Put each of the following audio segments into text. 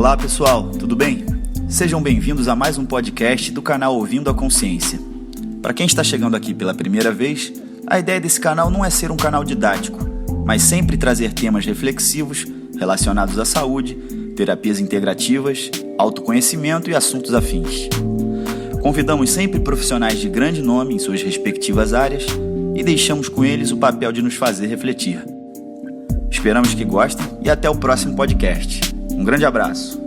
Olá pessoal, tudo bem? Sejam bem-vindos a mais um podcast do canal Ouvindo a Consciência. Para quem está chegando aqui pela primeira vez, a ideia desse canal não é ser um canal didático, mas sempre trazer temas reflexivos relacionados à saúde, terapias integrativas, autoconhecimento e assuntos afins. Convidamos sempre profissionais de grande nome em suas respectivas áreas e deixamos com eles o papel de nos fazer refletir. Esperamos que gostem e até o próximo podcast. Um grande abraço.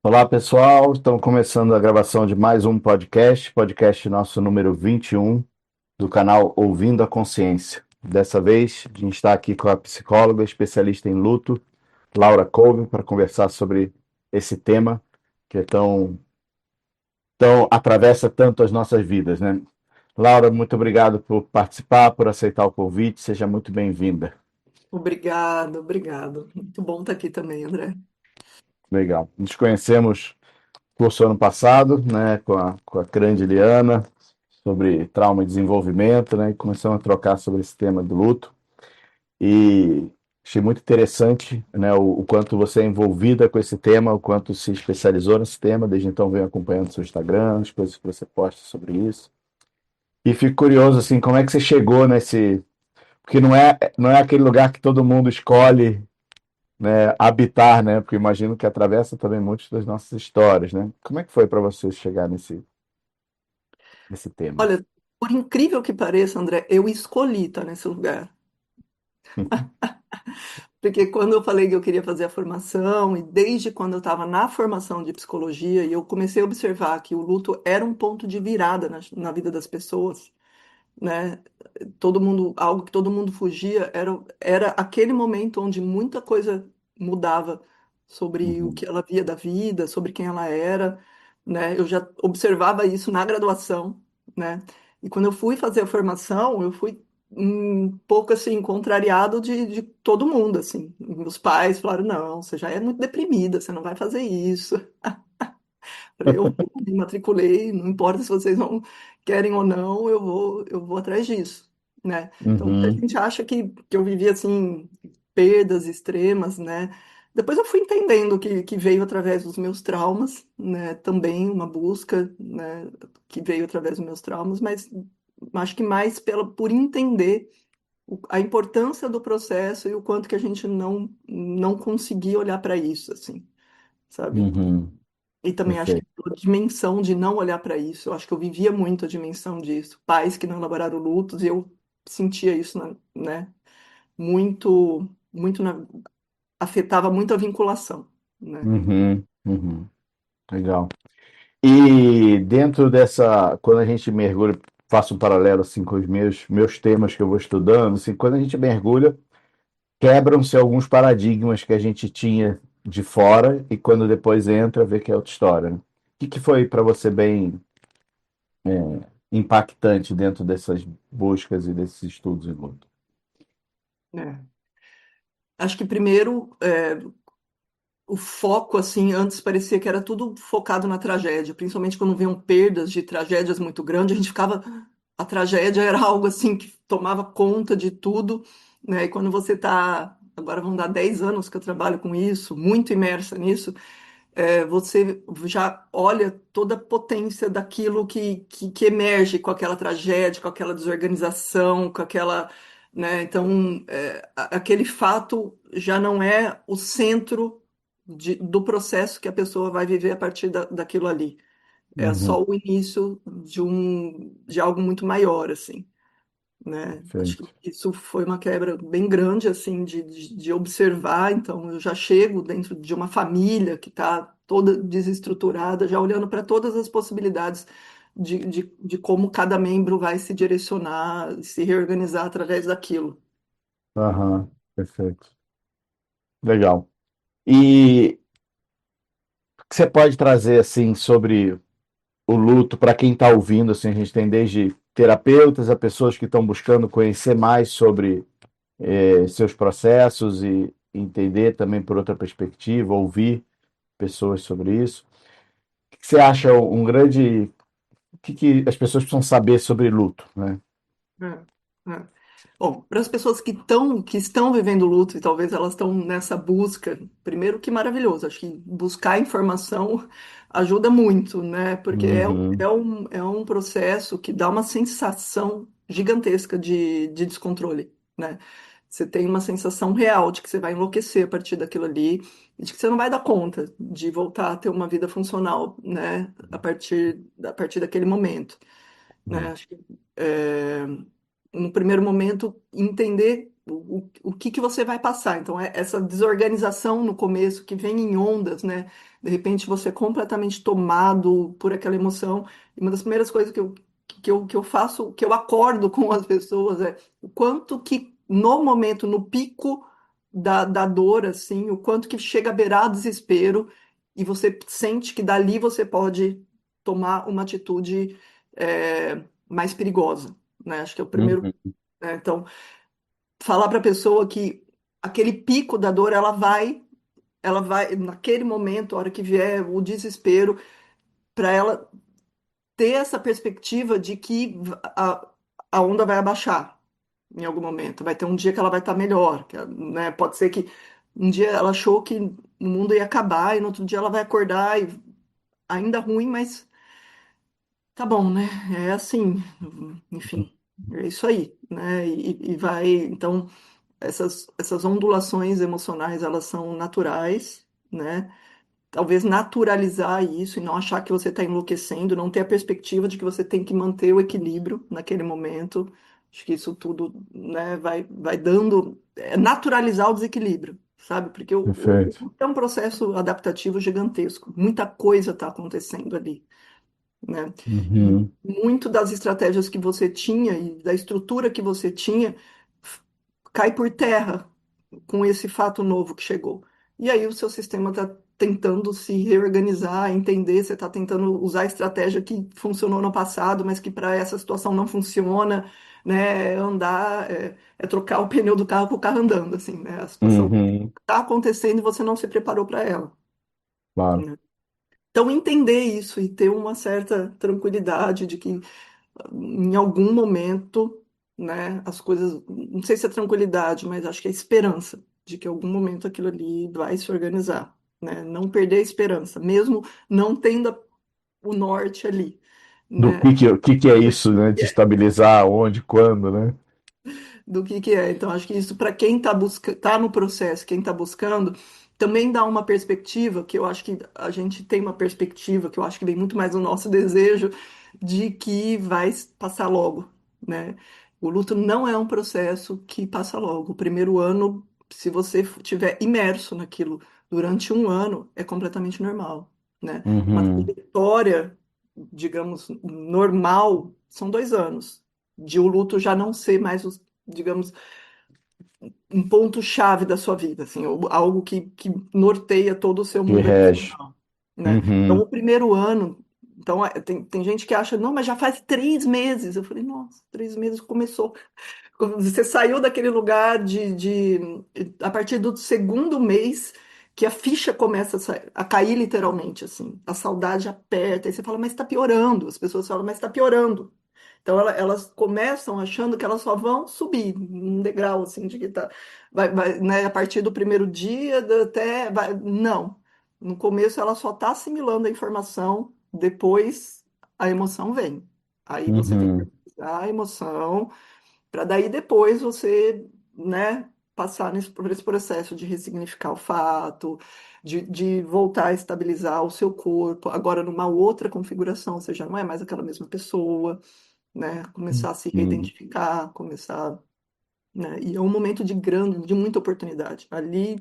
Olá pessoal, estamos começando a gravação de mais um podcast nosso número 21 do canal Ouvindo a Consciência. Dessa vez a gente está aqui com a psicóloga especialista em luto, Laura Colvin, para conversar sobre esse tema que é tão atravessa tanto as nossas vidas, né? Laura, muito obrigado por participar, por aceitar o convite, seja muito bem-vinda. Obrigado. Muito bom estar aqui também, André. Legal. Nos conhecemos curso ano passado, né, com a grande Liana, sobre trauma e desenvolvimento, né, e começamos a trocar sobre esse tema do luto. E achei muito interessante, né, o quanto você é envolvida com esse tema, o quanto se especializou nesse tema. Desde então venho acompanhando seu Instagram, as coisas que você posta sobre isso. E fico curioso, assim, como é que você chegou nesse... Porque não é aquele lugar que todo mundo escolhe, né, habitar, né? Porque imagino que atravessa também muitas das nossas histórias, né? Como é que foi para você chegar nesse tema? Olha, por incrível que pareça, André, eu escolhi estar nesse lugar. Porque quando eu falei que eu queria fazer a formação, e desde quando eu estava na formação de psicologia, e eu comecei a observar que o luto era um ponto de virada na vida das pessoas, né? Algo que todo mundo fugia, era aquele momento onde muita coisa mudava sobre o Uhum, que ela via da vida, sobre quem ela era, né? Eu já observava isso na graduação, né? E quando eu fui fazer a formação, eu fui um pouco assim contrariado de todo mundo, assim. Meus pais falaram: "Não, você já é muito deprimida, você não vai fazer isso". Eu me matriculei, não importa se vocês não querem ou não, eu vou atrás disso, né? Então, muita uhum, gente acha que eu vivi, assim, perdas extremas, né? Depois eu fui entendendo que veio através dos meus traumas, né? Também uma busca, né? Que veio através dos meus traumas, mas acho que mais por entender a importância do processo e o quanto que a gente não conseguia olhar para isso, assim, sabe? uhum, E também acho que perfeito. a dimensão de não olhar para isso, eu acho que eu vivia muito a dimensão disso. Pais que não elaboraram lutos, e eu sentia isso, né? Muito, muito afetava muito a vinculação, né? Uhum, uhum, legal. E dentro dessa, quando a gente mergulha, faço um paralelo assim com os meus temas que eu vou estudando, assim, quando a gente mergulha, quebram-se alguns paradigmas que a gente tinha de fora e quando depois entra, vê que é outra história, né? O que foi para você bem impactante dentro dessas buscas e desses estudos em luto? É. Acho que primeiro o foco, assim, antes parecia que era tudo focado na tragédia, principalmente quando vinham perdas de tragédias muito grandes, a gente ficava. A tragédia era algo, assim, que tomava conta de tudo, né? E quando você está. Agora vão dar 10 anos que eu trabalho com isso, muito imersa nisso, você já olha toda a potência daquilo que emerge com aquela tragédia, com aquela desorganização, com aquela. Né? Então, aquele fato já não é o centro do processo que a pessoa vai viver a partir daquilo ali. É Uhum, só o início de algo muito maior, assim, né? Acho perfeito. que isso foi uma quebra bem grande, assim, de observar. Então, eu já chego dentro de uma família que está toda desestruturada, já olhando para todas as possibilidades de como cada membro vai se direcionar, se reorganizar através daquilo. Aham, perfeito. Legal. E o que você pode trazer assim sobre o luto para quem está ouvindo? Assim, a gente tem desde terapeutas a pessoas que estão buscando conhecer mais sobre seus processos e entender também por outra perspectiva, ouvir pessoas sobre isso. que você acha um grande. O que as pessoas precisam saber sobre luto, né? É, é. Bom, para as pessoas que estão vivendo luto e talvez elas estão nessa busca, primeiro que maravilhoso, acho que buscar informação ajuda muito, né? Porque Uhum, é um processo que dá uma sensação gigantesca de descontrole, né? Você tem uma sensação real de que você vai enlouquecer a partir daquilo ali e de que você não vai dar conta de voltar a ter uma vida funcional, né? A partir daquele momento, né? uhum, Acho que é, no primeiro momento entender o que que você vai passar. Então, essa desorganização no começo que vem em ondas, né? De repente você é completamente tomado por aquela emoção. E uma das primeiras coisas que eu faço, que eu acordo com as pessoas é o quanto que no momento, no pico da dor, assim, o quanto que chega a beirar desespero e você sente que dali você pode tomar uma atitude mais perigosa, né? Acho que é o primeiro, uhum. né? Então, falar para a pessoa que aquele pico da dor, ela vai, naquele momento, a hora que vier o desespero, para ela ter essa perspectiva de que a onda vai abaixar em algum momento. Vai ter um dia que ela vai estar melhor, né? Pode ser que um dia ela achou que o mundo ia acabar e no outro dia ela vai acordar e ainda ruim, mas tá bom, né? É assim, enfim, é isso aí, né? E vai, então, essas ondulações emocionais, elas são naturais, né? Talvez naturalizar isso e não achar que você está enlouquecendo, não ter a perspectiva de que você tem que manter o equilíbrio naquele momento. Acho que isso tudo, né, vai dando, naturalizar o desequilíbrio, sabe? Porque Perfeito. é um processo adaptativo gigantesco. Muita coisa está acontecendo ali, né? E Uhum, muito das estratégias que você tinha e da estrutura que você tinha f- cai por terra com esse fato novo que chegou. E aí o seu sistema está tentando se reorganizar, entender, você está tentando usar a estratégia que funcionou no passado, mas que para essa situação não funciona, né? Andar, é trocar o pneu do carro com o carro andando, assim, né? A situação uhum, está acontecendo e você não se preparou para ela, claro. né? Então, entender isso e ter uma certa tranquilidade de que em algum momento, né, as coisas, não sei se é tranquilidade, mas acho que é esperança de que em algum momento aquilo ali vai se organizar, né? Não perder a esperança, mesmo não tendo o norte ali, Do né? o que que é isso, né? De estabilizar onde, quando, né? Do que é. Então, acho que isso para quem está tá no processo, quem está buscando, também dá uma perspectiva, que eu acho que a gente tem uma perspectiva, que eu acho que vem muito mais do nosso desejo, de que vai passar logo, né? O luto não é um processo que passa logo. O primeiro ano, se você estiver imerso naquilo durante um ano, é completamente normal, né? Uma Uhum, trajetória, digamos, normal, são 2 anos. De o luto já não ser mais digamos, um ponto-chave da sua vida, assim, ou algo que norteia todo o seu que mundo rege. emocional, né? Então, Uhum, o primeiro ano, então, tem gente que acha, não, mas já faz 3 meses. Eu falei, nossa, 3 meses começou. Você saiu daquele lugar a partir do segundo mês que a ficha começa a cair literalmente, assim. A saudade aperta, e você fala, mas está piorando. As pessoas falam, mas está piorando. Então elas começam achando que elas só vão subir um degrau assim de que tá, né, a partir do primeiro dia até não. No começo ela só está assimilando a informação, depois a emoção vem. Aí você tem que uhum, organizar a emoção para daí depois você, né, passar por esse processo de ressignificar o fato, de voltar a estabilizar o seu corpo, agora numa outra configuração, você já não é mais aquela mesma pessoa, né? Começar a se uhum. reidentificar, começar, né? E é um momento de muita oportunidade. Ali,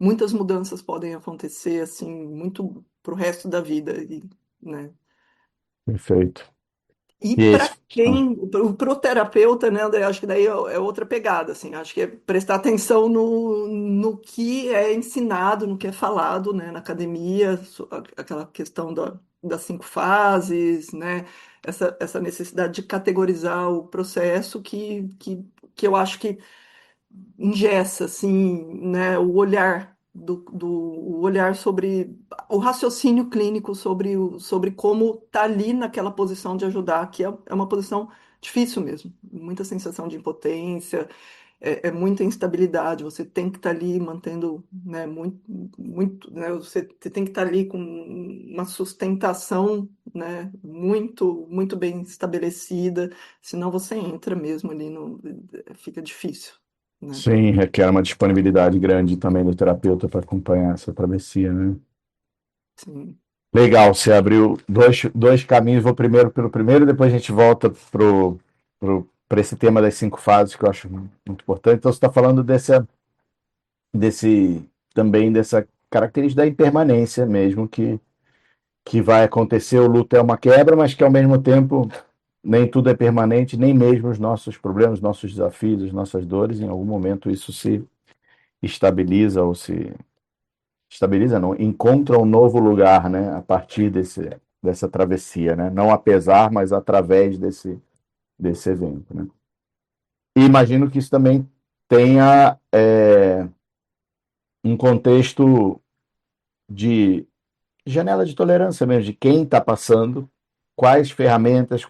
muitas mudanças podem acontecer, assim, muito pro resto da vida, né? Perfeito. E E para esse. Ah, quem, pro terapeuta, né, André, acho que daí é outra pegada, assim, acho que é prestar atenção no que é ensinado, no que é falado, né, na academia, aquela questão das 5 fases, né, essa necessidade de categorizar o processo que eu acho que engessa, assim, né, o olhar do olhar sobre o raciocínio clínico sobre como estar ali naquela posição de ajudar, que é uma posição difícil mesmo, muita sensação de impotência, é muita instabilidade. Você tem que estar ali mantendo, né, muito, né, você tem que estar ali com uma sustentação, né, muito bem estabelecida, senão você entra mesmo ali no, fica difícil, né? Sim, requer uma disponibilidade grande também do terapeuta para acompanhar essa travessia, né? Sim, Legal, você abriu dois caminhos. Vou primeiro pelo primeiro, depois a gente volta para esse tema das 5 fases, que eu acho muito importante. Então, você está falando também dessa característica da impermanência mesmo, que vai acontecer. O luto é uma quebra, mas que ao mesmo tempo nem tudo é permanente, nem mesmo os nossos problemas, nossos desafios, as nossas dores, em algum momento isso se estabiliza ou se estabiliza, não, encontra um novo lugar, né, a partir dessa travessia, né, não apesar, mas através desse evento, né. E imagino que isso também tenha um contexto de janela de tolerância mesmo, de quem está passando, quais ferramentas,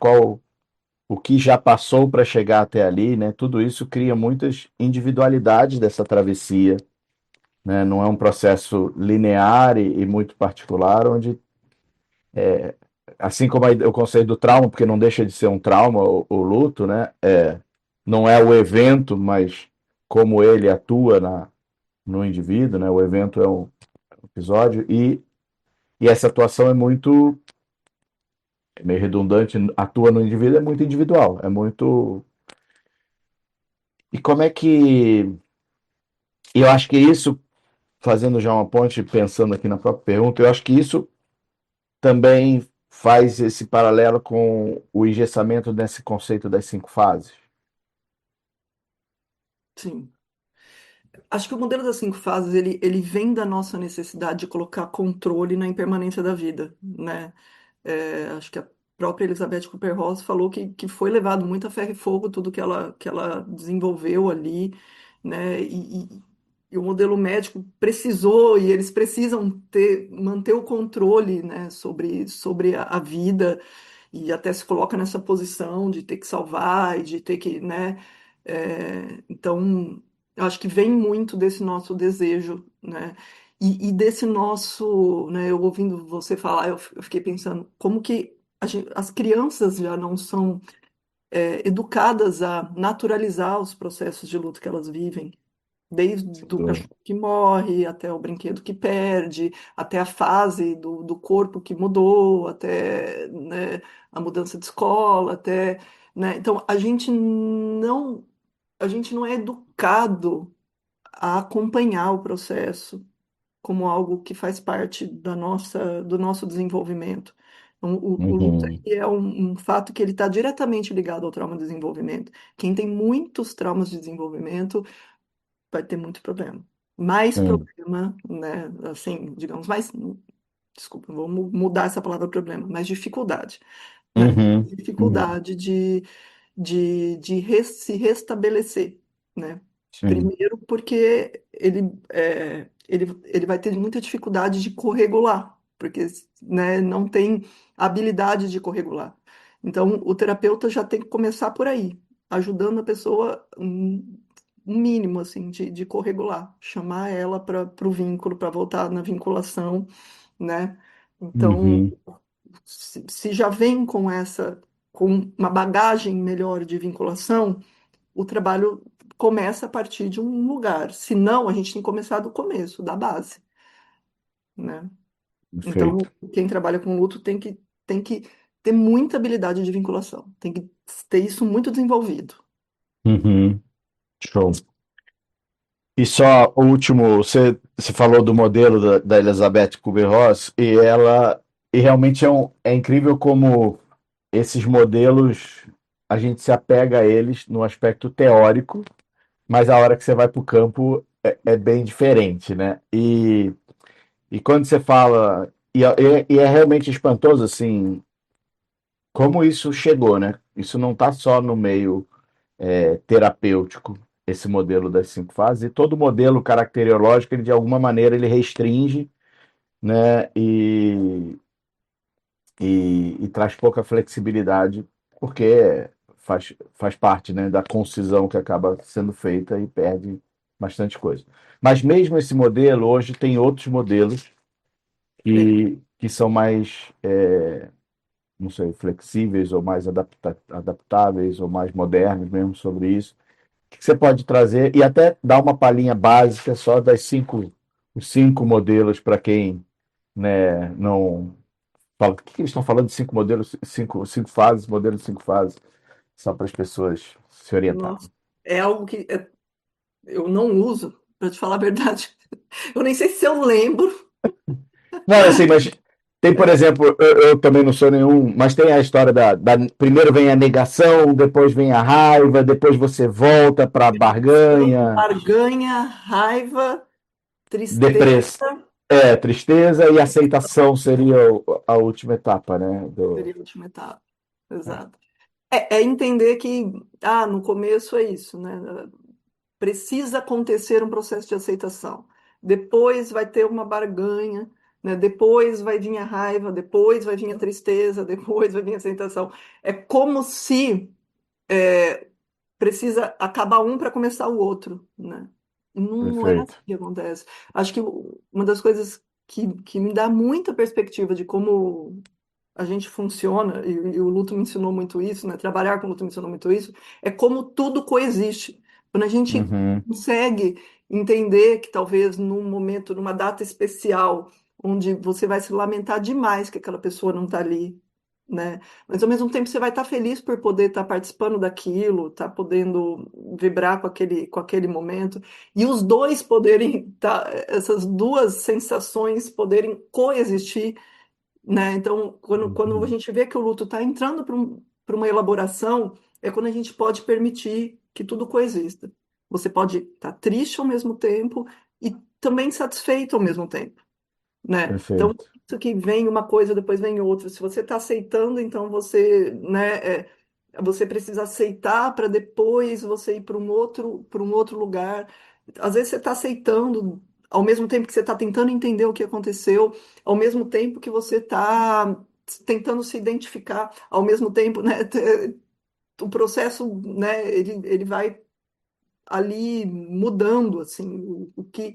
o que já passou para chegar até ali, né, tudo isso cria muitas individualidades dessa travessia, né, não é um processo linear e muito particular, onde assim como o conceito do trauma, porque não deixa de ser um trauma, o luto, né? Não é o evento, mas como ele atua no indivíduo, né? O evento é um episódio, e essa atuação é meio redundante, atua no indivíduo, é muito individual, é muito. E como é que. E eu acho que isso, fazendo já uma ponte, pensando aqui na própria pergunta, eu acho que isso também faz esse paralelo com o engessamento nesse conceito das 5 fases. sim. Acho que o modelo das 5 fases, ele vem da nossa necessidade de colocar controle na impermanência da vida, né? Acho que a própria Elizabeth Kubler-Ross falou que foi levado muito a ferro e fogo tudo que ela desenvolveu ali, né? E o modelo médico precisou, e eles precisam manter o controle, né, sobre a vida, e até se coloca nessa posição de ter que salvar e de ter que, né? Então, eu acho que vem muito desse nosso desejo, né? E desse nosso, né? Eu ouvindo você falar, eu fiquei pensando como que as crianças já não são educadas a naturalizar os processos de luto que elas vivem, desde o cachorro que morre, até o brinquedo que perde, até a fase do corpo que mudou, até, né, a mudança de escola, até, né? Então, a gente não é educado a acompanhar o processo como algo que faz parte do nosso desenvolvimento. Então, o luto Uhum, ele é um fato que ele está diretamente ligado ao trauma de desenvolvimento. Quem tem muitos traumas de desenvolvimento vai ter muito problema. Mais sim. problema, né? Assim, digamos, mais. Desculpa, vou mudar essa palavra problema, mais dificuldade, né? Uhum, uhum, Dificuldade de se restabelecer, né? sim. Primeiro, porque ele vai ter muita dificuldade de corregular, porque, né, não tem habilidade de corregular. Então, o terapeuta já tem que começar por aí, ajudando a pessoa um mínimo assim de corregular, chamar ela para o vínculo, para voltar na vinculação, né? Então, Uhum, se já vem com uma bagagem melhor de vinculação, o trabalho começa a partir de um lugar. Se não, a gente tem que começar do começo, da base, né? Então, perfeito. quem trabalha com luto tem que ter muita habilidade de vinculação, tem que ter isso muito desenvolvido. Uhum, show. E só o último, você falou do modelo da Elizabeth Kubler-Ross, e realmente é incrível como esses modelos, a gente se apega a eles no aspecto teórico, mas a hora que você vai para o campo é bem diferente, né? E quando você fala, e é realmente espantoso, assim, como isso chegou, né? Isso não está só no meio terapêutico. esse modelo das 5 fases, e todo modelo caracteriológico, ele de alguma maneira ele restringe, né, e traz pouca flexibilidade, porque faz parte, né, da concisão que acaba sendo feita e perde bastante coisa. Mas mesmo esse modelo, hoje tem outros modelos Tem. que são mais, não sei, flexíveis ou mais adaptáveis ou mais modernos mesmo sobre isso. O que você pode trazer e até dar uma palhinha básica só os 5 modelos para quem, né, não fala, o que que eles estão falando de 5 modelos, 5 fases, modelo de 5 fases, só para as pessoas se orientarem. Nossa, é algo que eu não uso, para te falar a verdade. Eu nem sei se eu lembro. Não, assim, mas tem, por É, exemplo, eu também não sou nenhum, mas tem a história primeiro vem a negação, depois vem a raiva, depois você volta para a barganha, barganha, raiva, tristeza depressão, tristeza e aceitação seria a última etapa, né? seria a última etapa. Exato. É entender que, no começo é isso, né? Precisa acontecer um processo de aceitação. Depois vai ter uma barganha, né? Depois vai vir a raiva, depois vai vir a tristeza, depois vai vir a aceitação. É como se precisa acabar um para começar o outro, né? Não é assim Perfeito. que acontece. Acho que uma das coisas que me dá muita perspectiva de como a gente funciona, e o luto me ensinou muito isso, né? Trabalhar com o luto me ensinou muito isso, é como tudo coexiste. Quando a gente Uhum, consegue entender que talvez num momento, numa data especial, onde você vai se lamentar demais que aquela pessoa não está ali, né? Mas ao mesmo tempo você vai estar feliz por poder estar participando daquilo, estar podendo vibrar com aquele momento, e os dois poderem essas duas sensações poderem coexistir, né? Então, quando a uhum. gente vê que o luto está entrando para uma elaboração, é quando a gente pode permitir que tudo coexista. Você pode estar triste ao mesmo tempo e também satisfeito ao mesmo tempo, né? Então, Perfeito. isso que vem uma coisa, depois vem outra. Se você está aceitando, então você, né, você precisa aceitar para depois você ir para um outro lugar. Às vezes você está aceitando, ao mesmo tempo que você está tentando entender o que aconteceu, ao mesmo tempo que você está tentando se identificar, ao mesmo tempo, né, o processo, né, ele vai ali mudando, assim, o que,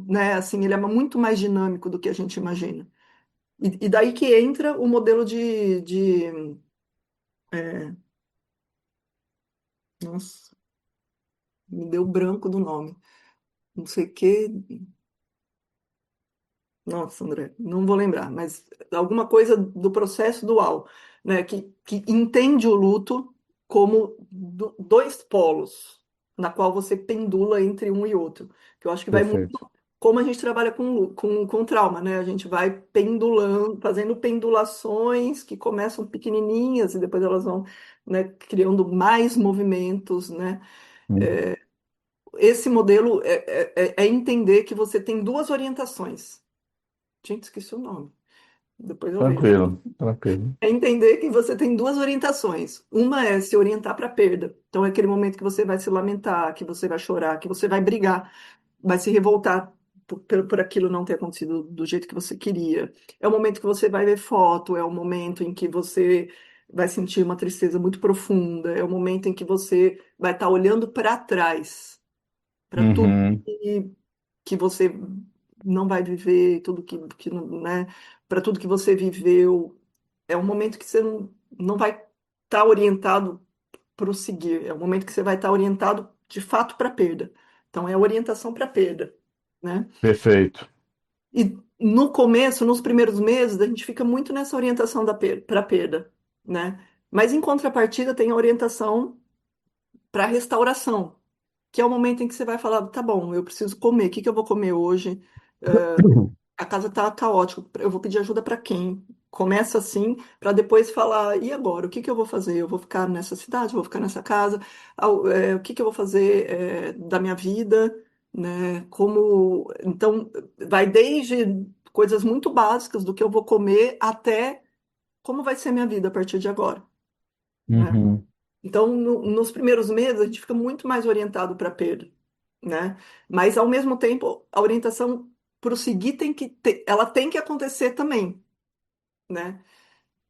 né, assim, ele é muito mais dinâmico do que a gente imagina. E daí que entra o modelo é, nossa, me deu branco do nome. Não sei o que. Nossa, André, não vou lembrar, mas alguma coisa do processo dual, né? Que entende o luto como dois polos, na qual você pendula entre um e outro. Que eu acho que vai muito Perfeito. como a gente trabalha com trauma, né? A gente vai pendulando, fazendo pendulações que começam pequenininhas e depois elas vão, né, criando mais movimentos, né? Uhum. Esse modelo é entender que você tem duas orientações. Gente, esqueci o nome. Depois eu vejo. Tranquilo, tranquilo. É entender que você tem duas orientações. Uma é se orientar para a perda. Então, é aquele momento que você vai se lamentar, que você vai chorar, que você vai brigar, vai se revoltar por aquilo não ter acontecido do jeito que você queria. É o momento que você vai ver foto, é o momento em que você vai sentir uma tristeza muito profunda, é o momento em que você vai estar olhando para trás, para tudo Uhum. que você não vai viver, tudo que não, né, para tudo que você viveu, é um momento que você não vai estar orientado para o seguir, é um momento que você vai estar orientado de fato para a perda. Então é a orientação para a perda, né? Perfeito. E no começo, nos primeiros meses, a gente fica muito nessa orientação para a perda, né? Mas em contrapartida tem a orientação para a restauração, que é o momento em que você vai falar, tá bom, eu preciso comer, o que que eu vou comer hoje? A casa tá caótica, eu vou pedir ajuda para quem? Começa assim, para depois falar, e agora? O que que eu vou fazer? Eu vou ficar nessa cidade? Eu vou ficar nessa casa? O que que eu vou fazer, da minha vida? Né? Então, vai desde coisas muito básicas do que eu vou comer até como vai ser minha vida a partir de agora, né? Uhum. Então, nos primeiros meses, a gente fica muito mais orientado para a perda, né? Mas, ao mesmo tempo, a orientação para o seguir ela tem que acontecer também, né?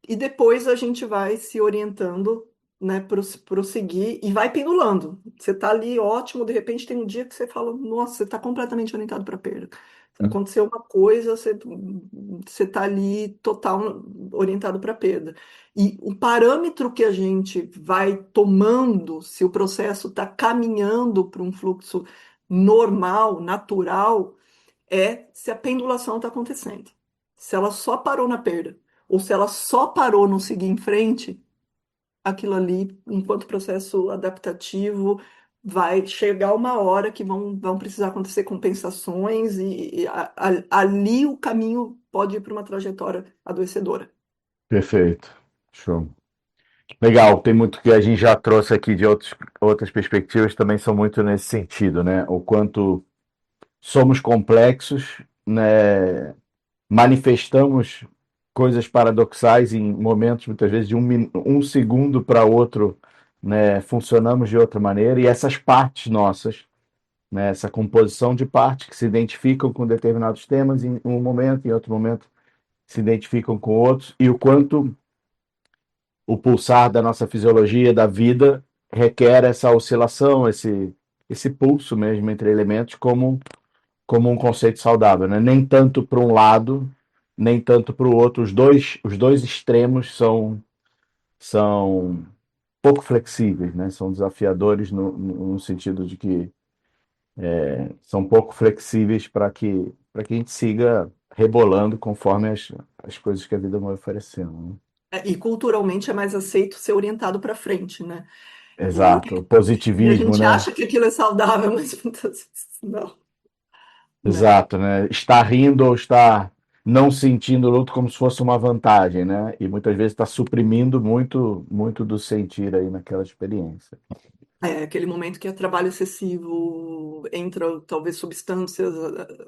E depois a gente vai se orientando, né, prosseguir e vai pendulando. Você tá ali ótimo, de repente tem um dia que você fala, nossa, você está completamente orientado para perda. Aconteceu uma coisa, você tá ali total orientado para perda. E o parâmetro que a gente vai tomando, se o processo está caminhando para um fluxo normal, natural, é se a pendulação está acontecendo. Se ela só parou na perda, ou se ela só parou no seguir em frente, aquilo ali, enquanto processo adaptativo, vai chegar uma hora que vão precisar acontecer compensações ali o caminho pode ir para uma trajetória adoecedora. Perfeito. Show. Legal, tem muito que a gente já trouxe aqui de outras perspectivas, também são muito nesse sentido, né? O quanto somos complexos, né? Manifestamos coisas paradoxais em momentos, muitas vezes, de um segundo para outro, né? Funcionamos de outra maneira, e essas partes nossas, né? Essa composição de partes que se identificam com determinados temas em um momento, em outro momento se identificam com outros, e o quanto o pulsar da nossa fisiologia, da vida, requer essa oscilação, esse pulso mesmo entre elementos, como um conceito saudável, né? Nem tanto para um lado, nem tanto para o outro. Os dois extremos são pouco flexíveis, né? São desafiadores no sentido de que são pouco flexíveis para que a gente siga rebolando conforme as coisas que a vida vai oferecendo, né? E culturalmente é mais aceito ser orientado para frente, né? E, Exato, o e a positivismo, gente né? acha que aquilo é saudável, mas muitas vezes não, né? Exato, né? Estar rindo ou estar não sentindo o luto como se fosse uma vantagem, né? E muitas vezes está suprimindo muito, muito do sentir aí naquela experiência. É aquele momento que é trabalho excessivo, entra talvez substâncias,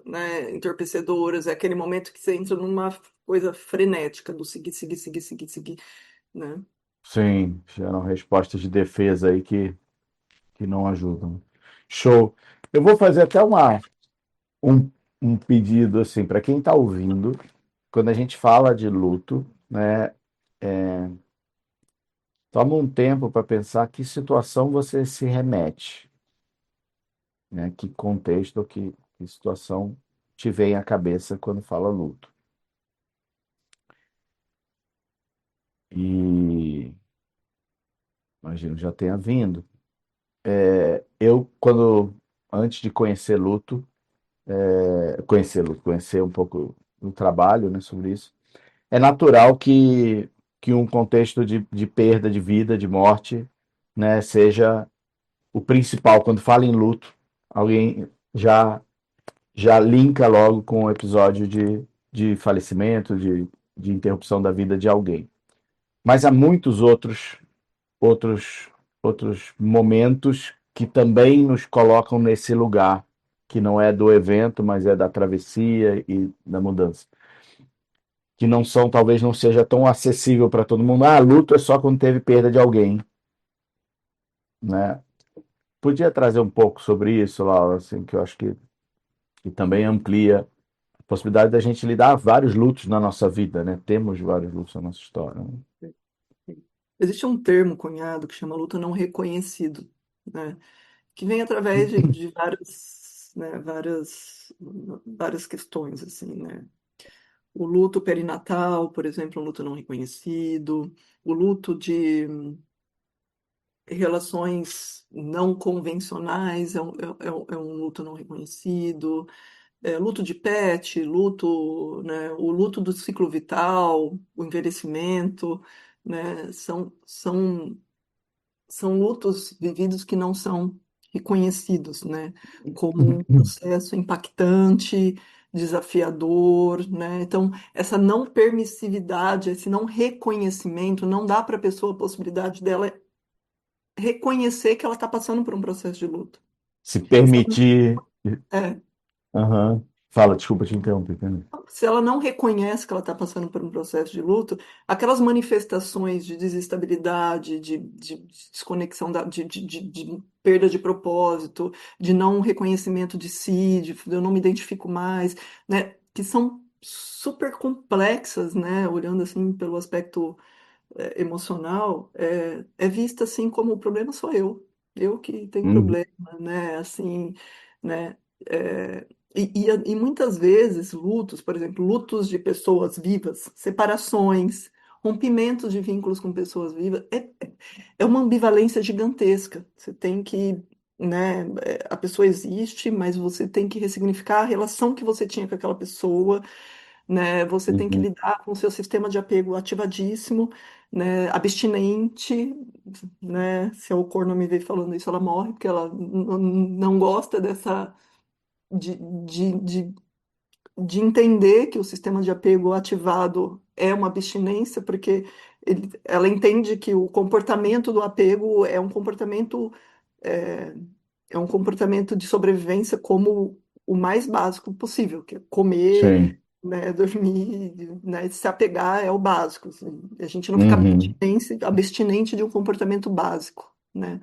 né, entorpecedoras, é aquele momento que você entra numa coisa frenética do seguir, seguir, seguir, seguir, seguir, né? Sim, geram respostas de defesa aí que não ajudam. Show. Eu vou fazer até um, um pedido assim para quem está ouvindo, quando a gente fala de luto, né? Toma um tempo para pensar que situação você se remete, né? Que contexto ou que situação te vem à cabeça quando fala luto. E imagino já tenha vindo. Eu, antes de conhecer luto, conhecer um pouco do trabalho, né, sobre isso, é natural que um contexto de perda de vida, de morte, né, seja o principal. Quando fala em luto, alguém já linka logo com o episódio de falecimento, de interrupção da vida de alguém. Mas há muitos outros, outros momentos que também nos colocam nesse lugar, que não é do evento, mas é da travessia e da mudança. Que não são, talvez não seja tão acessível para todo mundo. Ah, luto é só quando teve perda de alguém, né? Podia trazer um pouco sobre isso, Laura, assim, que eu acho que também amplia a possibilidade da gente lidar vários lutos na nossa vida, né? Temos vários lutos na nossa história, né? Existe um termo cunhado que chama luto não reconhecido, né? Que vem através de várias, né, várias questões, assim, né? O luto perinatal, por exemplo, um luto não reconhecido, o luto de relações não convencionais é um luto não reconhecido, luto de pet, luto, né, o luto do ciclo vital, o envelhecimento, né, são lutos vividos que não são reconhecidos, né, como um processo impactante, desafiador, né? Então, essa não permissividade, esse não reconhecimento, não dá para a pessoa a possibilidade dela reconhecer que ela está passando por um processo de luto. Se Se ela permitir. não- É, Aham. Fala, desculpa te interromper. Fernando. Se ela não reconhece que ela está passando por um processo de luto, aquelas manifestações de desestabilidade, de desconexão, de perda de propósito, de não reconhecimento de si, de eu não me identifico mais, né, que são super complexas, né, olhando assim pelo aspecto emocional, é vista assim como o problema sou eu que tenho Uhum, problema, né, assim, né, é, e muitas vezes lutos, por exemplo, lutos de pessoas vivas, separações, rompimentos de vínculos com pessoas vivas, é uma ambivalência gigantesca. Você tem que, né, a pessoa existe, mas você tem que ressignificar a relação que você tinha com aquela pessoa, né? Você tem que uhum, lidar com o seu sistema de apego ativadíssimo, né? Abstinente, né? Se a Ocor me veio falando isso, ela morre, porque ela não gosta dessa de, de, de, de entender que o sistema de apego ativado é uma abstinência, porque ela entende que o comportamento do apego é, é um comportamento de sobrevivência como o mais básico possível, que é comer, sim. né, dormir, né, se apegar é o básico, assim. A gente não fica Uhum, abstinente de um comportamento básico, né?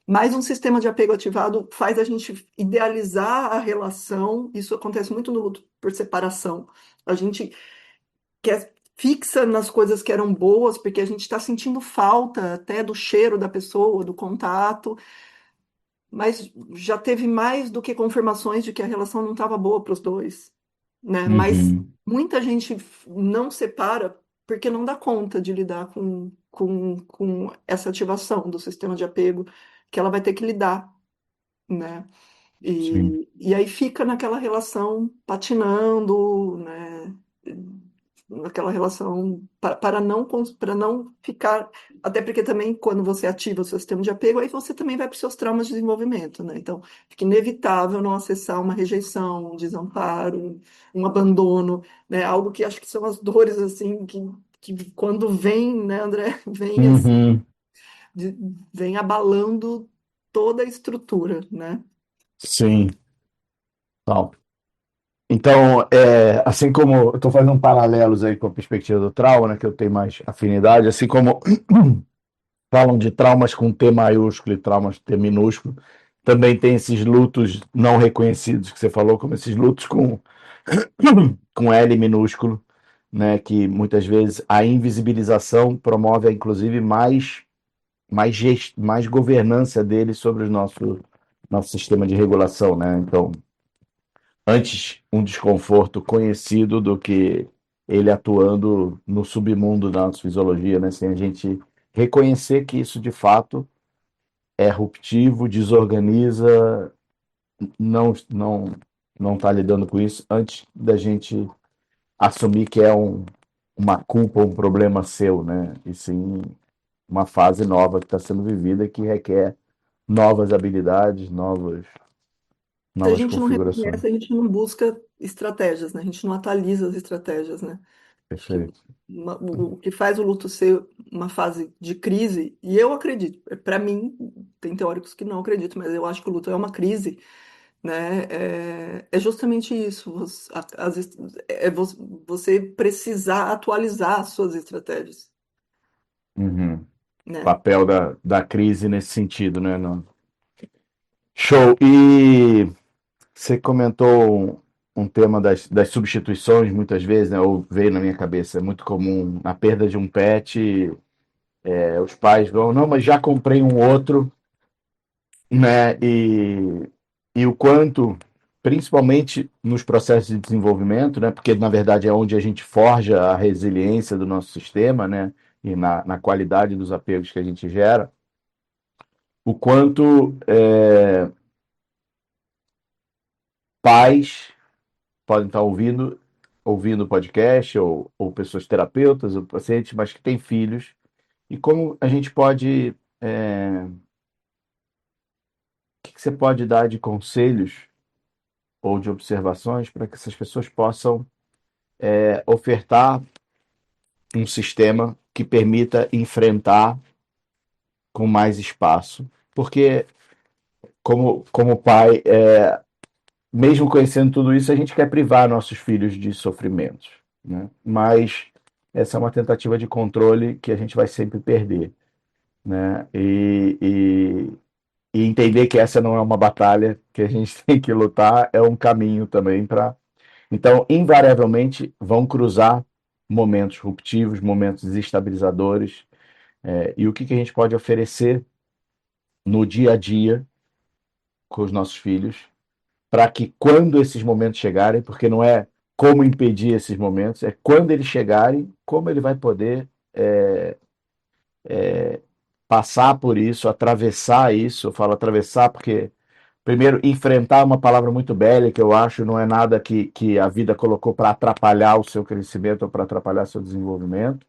Mas um sistema de apego ativado faz a gente idealizar a relação. Isso acontece muito no luto por separação. A gente quer fixa nas coisas que eram boas, porque a gente está sentindo falta até do cheiro da pessoa, do contato, mas já teve mais do que confirmações de que a relação não estava boa para os dois, né? Mas uhum, muita gente não separa porque não dá conta de lidar com essa ativação do sistema de apego que ela vai ter que lidar, né? sim. E aí fica naquela relação patinando, né? Naquela relação para não ficar, até porque também quando você ativa o seu sistema de apego, aí você também vai para os seus traumas de desenvolvimento, né? Então, fica inevitável não acessar uma rejeição, um desamparo, um abandono, né? Algo que acho que são as dores assim que quando vem, né, André, vem assim, Uhum, de- vem abalando toda a estrutura, né? sim. Tal. Então, assim como eu estou fazendo paralelos aí com a perspectiva do trauma, né, que eu tenho mais afinidade, assim como falam de traumas com T maiúsculo e traumas com T minúsculo, também tem esses lutos não reconhecidos que você falou, como esses lutos com L minúsculo, né, que muitas vezes a invisibilização promove, inclusive, mais governança dele sobre o nosso sistema de regulação, né? Então, antes um desconforto conhecido do que ele atuando no submundo da nossa fisiologia, né? Sem a gente reconhecer que isso de fato é ruptivo, desorganiza, não está lidando com isso antes da gente assumir que é uma culpa, um problema seu, né? E sim uma fase nova que está sendo vivida que requer novas habilidades, Se a novas gente não configurações. reconhece, a gente não busca estratégias, né? A gente não atualiza as estratégias, né? Acho que Perfeito. o que faz o luto ser uma fase de crise, e eu acredito, para mim, tem teóricos que não acreditam, mas eu acho que o luto é uma crise, né? É justamente isso, você precisar atualizar as suas estratégias, Uhum. né? Papel da crise nesse sentido, né? Show. E você comentou um tema das substituições, muitas vezes, né? Ou veio na minha cabeça, é muito comum na perda de um pet, os pais vão, não, mas já comprei um outro, né? E o quanto, principalmente nos processos de desenvolvimento, né? Porque na verdade é onde a gente forja a resiliência do nosso sistema, né? E na qualidade dos apegos que a gente gera, o quanto pais podem estar ouvindo o podcast, ou pessoas terapeutas, ou pacientes, mas que têm filhos, e como a gente pode, o que você pode dar de conselhos ou de observações para que essas pessoas possam ofertar um sistema que permita enfrentar com mais espaço. Porque, como pai, mesmo conhecendo tudo isso, a gente quer privar nossos filhos de sofrimentos, né? Mas essa é uma tentativa de controle que a gente vai sempre perder, né? E entender que essa não é uma batalha que a gente tem que lutar, é um caminho também para. Então, invariavelmente, vão cruzar momentos ruptivos, momentos desestabilizadores, e o que que a gente pode oferecer no dia a dia com os nossos filhos, para que quando esses momentos chegarem, porque não é como impedir esses momentos, é quando eles chegarem, como ele vai poder passar por isso, atravessar isso. Eu falo atravessar porque, primeiro, enfrentar é uma palavra muito bélica, eu acho, não é nada que a vida colocou para atrapalhar o seu crescimento ou para atrapalhar seu desenvolvimento.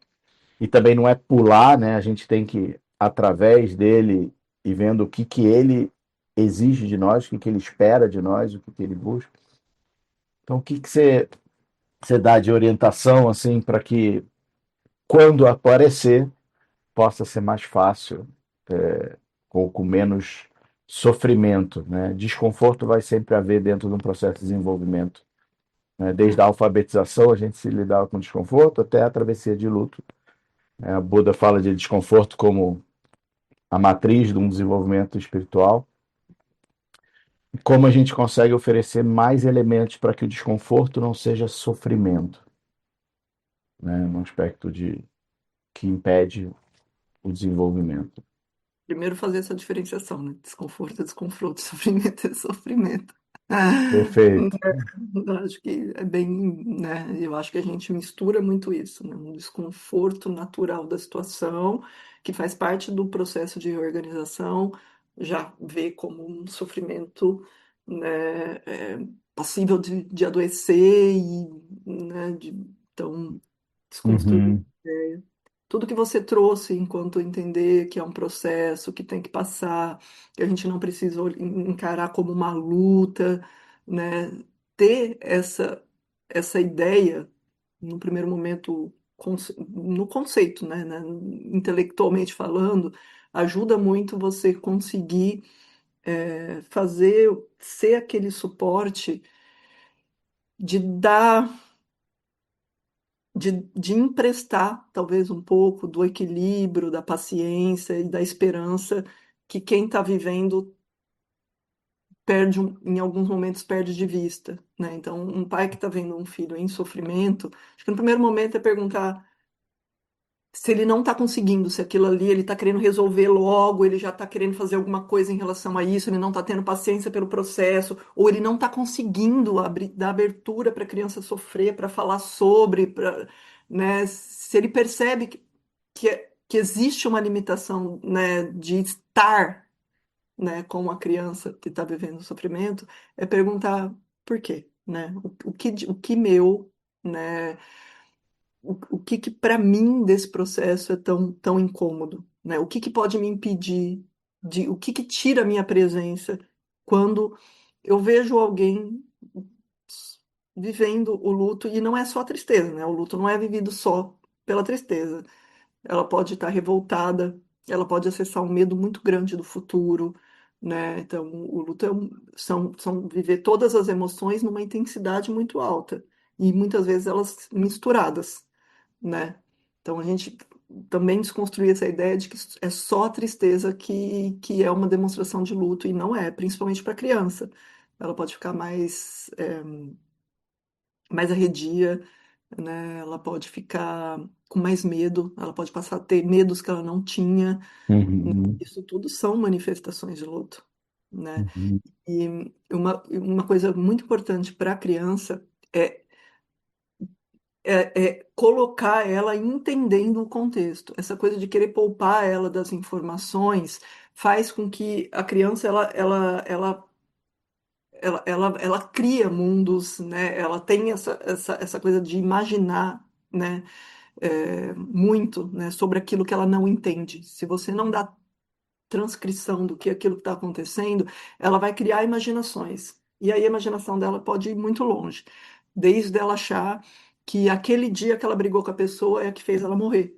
E também não é pular, né? A gente tem que, através dele e vendo o que, que ele exige de nós, o que, que ele espera de nós, o que, que ele busca. Então, o que, que você dá de orientação, assim, para que quando aparecer, possa ser mais fácil, ou com menos sofrimento, né? Desconforto vai sempre haver dentro de um processo de desenvolvimento, né? Desde a alfabetização, a gente se lidava com desconforto, até a travessia de luto. A Buda fala de desconforto como a matriz de um desenvolvimento espiritual. Como a gente consegue oferecer mais elementos para que o desconforto não seja sofrimento, né? No aspecto de que impede o desenvolvimento. Primeiro fazer essa diferenciação, né? Desconforto é desconforto, sofrimento é sofrimento. Perfeito. Eu acho que é bem, né? Eu acho que a gente mistura muito isso, né? Um desconforto natural da situação, que faz parte do processo de reorganização, já vê como um sofrimento, né? Passível de adoecer e, né? Então, desconstruir. Uhum, Tudo que você trouxe enquanto entender que é um processo, que tem que passar, que a gente não precisa encarar como uma luta, né? Ter essa ideia, no primeiro momento, no conceito, né? Intelectualmente falando, ajuda muito você conseguir fazer, ser aquele suporte de dar de emprestar talvez um pouco do equilíbrio, da paciência e da esperança que quem está vivendo perde, em alguns momentos perde de vista, né? Então, um pai que está vendo um filho em sofrimento, acho que no primeiro momento é perguntar se ele não está conseguindo, se aquilo ali ele está querendo resolver logo, ele já está querendo fazer alguma coisa em relação a isso, ele não está tendo paciência pelo processo, ou ele não está conseguindo dar abertura para a criança sofrer, para falar sobre, né, se ele percebe que existe uma limitação, né, de estar, né, com a criança que está vivendo sofrimento, é perguntar por quê, né, o que meu, né, o que que para mim desse processo é tão incômodo, né? O que que pode me impedir o que que tira a minha presença quando eu vejo alguém vivendo o luto e não é só a tristeza, né? O luto não é vivido só pela tristeza. Ela pode estar revoltada, ela pode acessar um medo muito grande do futuro, né? Então, o luto são viver todas as emoções numa intensidade muito alta e muitas vezes elas misturadas, né? Então a gente também desconstruir essa ideia de que é só a tristeza que é uma demonstração de luto, e não é, principalmente para criança. Ela pode ficar mais arredia, né? Ela pode ficar com mais medo, ela pode passar a ter medos que ela não tinha. uhum, Isso tudo são manifestações de luto, né? uhum, E uma coisa muito importante para a criança é colocar ela entendendo o contexto. Essa coisa de querer poupar ela das informações faz com que a criança ela cria mundos, né? Ela tem essa coisa de imaginar, né? Muito, né? Sobre aquilo que ela não entende. Se você não dá transcrição do que aquilo que está acontecendo, ela vai criar imaginações. E aí a imaginação dela pode ir muito longe, desde ela achar que aquele dia que ela brigou com a pessoa é a que fez ela morrer,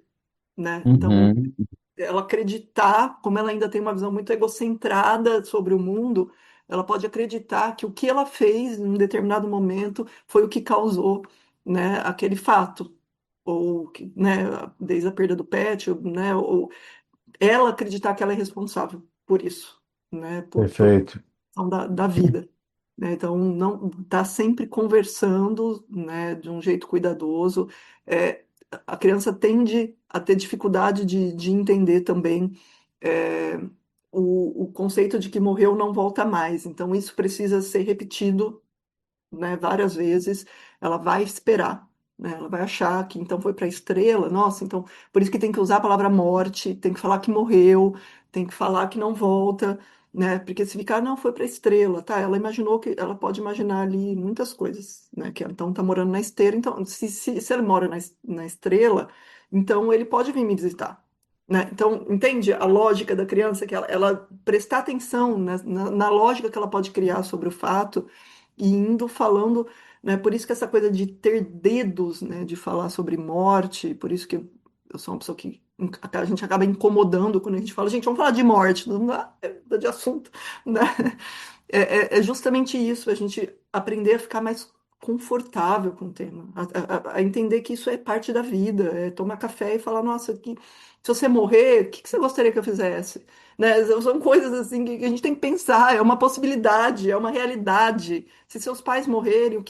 né? Então, uhum, ela acreditar, como ela ainda tem uma visão muito egocentrada sobre o mundo, ela pode acreditar que o que ela fez em um determinado momento foi o que causou, né, aquele fato, ou né, desde a perda do pet, né, ou ela acreditar que ela é responsável por isso, né, por Perfeito. questão da vida. Né? Então, não tá sempre conversando, né, de um jeito cuidadoso. É, a criança tende a ter dificuldade de entender também é, o conceito de que morreu não volta mais. Então, isso precisa ser repetido, né, várias vezes. Ela vai esperar, né, ela vai achar que então foi para a estrela. Nossa, então por isso que tem que usar a palavra morte, tem que falar que morreu, tem que falar que não volta, né? Porque se ficar, não, foi para a estrela, tá? Ela imaginou que ela pode imaginar ali muitas coisas, né? Que então tá morando na esteira, então se ele mora na estrela, então ele pode vir me visitar. Né? Então, entende a lógica da criança, que ela prestar atenção na lógica que ela pode criar sobre o fato e indo falando, né? Por isso que essa coisa de ter dedos, né? De falar sobre morte, por isso que eu sou uma pessoa que a gente acaba incomodando quando a gente fala, gente, vamos falar de morte, não é de assunto, né? É justamente isso, a gente aprender a ficar mais confortável com o tema, a entender que isso é parte da vida, é tomar café e falar, nossa, se você morrer, o que você gostaria que eu fizesse? Né? São coisas assim que a gente tem que pensar, é uma possibilidade, é uma realidade. Se seus pais morrerem,